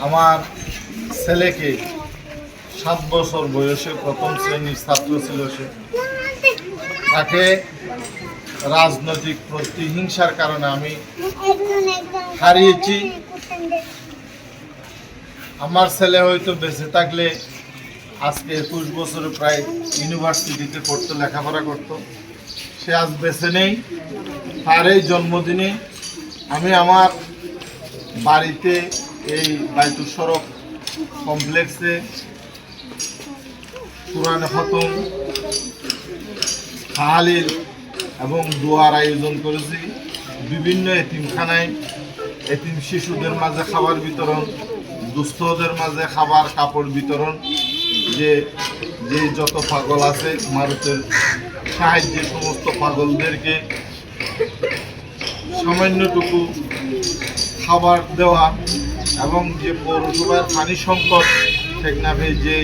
আমার ছেলেকে 7 বছর বয়সে প্রথম শ্রেণীর ছাত্র ছিল সে, তাকে রাজনৈতিক প্রতিহিংসার কারণে আমি হারিয়েছি। আমার ছেলে হয়তো বেঁচে থাকলে আজকে 21 বছরে প্রায় ইউনিভার্সিটিতে পড়তো, লেখাপড়া করতো। সে আজ বেঁচে নেই। তার এই জন্মদিনে আমি আমার বাড়িতে এই বাইতুল শরফ কমপ্লেক্সে কুরআন খতম, তাহলিল এবং দোয়ার আয়োজন করেছি। বিভিন্ন এতিমখানায় এতিম শিশুদের মাঝে খাবার বিতরণ, দুস্থদের মাঝে খাবার কাপড় বিতরণ, যে যে যত পাগল আছে মারুতের সাহায্যে সমস্ত পাগলদেরকে সামান্যটুকু খাবার দেওয়া, এবং যে পৌরসভার পানি সংকট টেকনাফে যে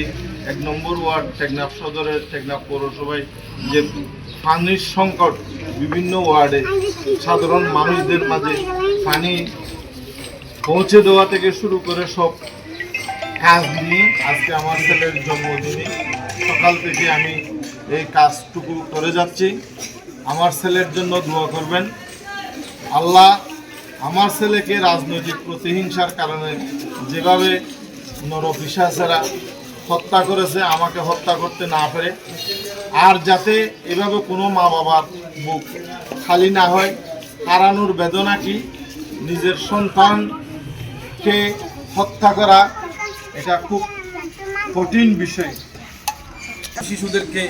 1 নম্বর ওয়ার্ড টেকনাফ সদরের টেকনাফ পৌরসভায় যে পানির সংকট, বিভিন্ন ওয়ার্ডে সাধারণ মানুষদের মাঝে পানি পৌঁছে দেওয়া থেকে শুরু করে সব কাজ নিয়ে আজকে আমার ছেলের জন্মদিনে সকাল থেকে আমি এই কাজটুকু করে যাচ্ছি। আমার ছেলের জন্য দোয়া করবেন। আল্লাহ আমার ছেলেকে রাজনৈতিক প্রতিহিংসার কারণে যেভাবে নরপিশাচেরা হত্যা করেছে, আমাকে হত্যা করতে না পারে, আর যাতে এভাবে কোনো মা বাবার বুক খালি না হয়। হারানোর বেদনা কি, নিজের সন্তানকে হত্যা করা এটা খুব কঠিন বিষয়। শিশুদেরকে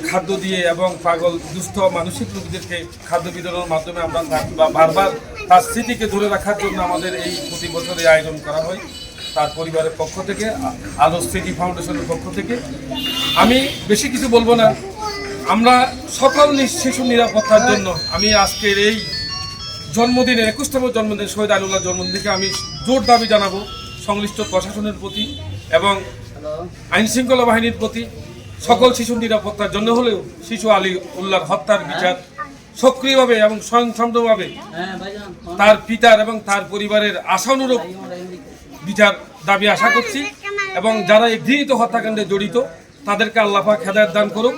খাদ্য দিয়ে এবং পাগল দুস্থ মানসিক রোগীদেরকে খাদ্য বিতরণের মাধ্যমে আমরা বারবার তার স্মৃতিকে ধরে রাখার জন্য আমাদের এই প্রতি বছরে আয়োজন করা হয়। তার পরিবারের পক্ষ থেকে, আলো স্মৃতি ফাউন্ডেশনের পক্ষ থেকে আমি বেশি কিছু বলবো না। আমরা সকল শিশু নিরাপত্তার জন্য আমি আজকের এই জন্মদিনে 21তম জন্মদিন শহীদ আলিউল্লাহর জন্মদিন থেকে আমি জোর দাবি জানাবো সংশ্লিষ্ট প্রশাসনের প্রতি এবং আইনশৃঙ্খলা বাহিনীর প্রতি। সকল শিশু নিরাপত্তার জন্য হলেও শিশু আলিউল্লাহর হত্যার বিচার সক্রিয়ভাবে এবং স্বয়ংসম্পূর্ণভাবে তার পিতার এবং তার পরিবারের আশানুরূপ বিচার দাবি আশা করছি, এবং যারা এই ঘৃণিত হত্যাকাণ্ডে জড়িত তাদেরকে আল্লাহ পাক হেদায়েত দান করুক।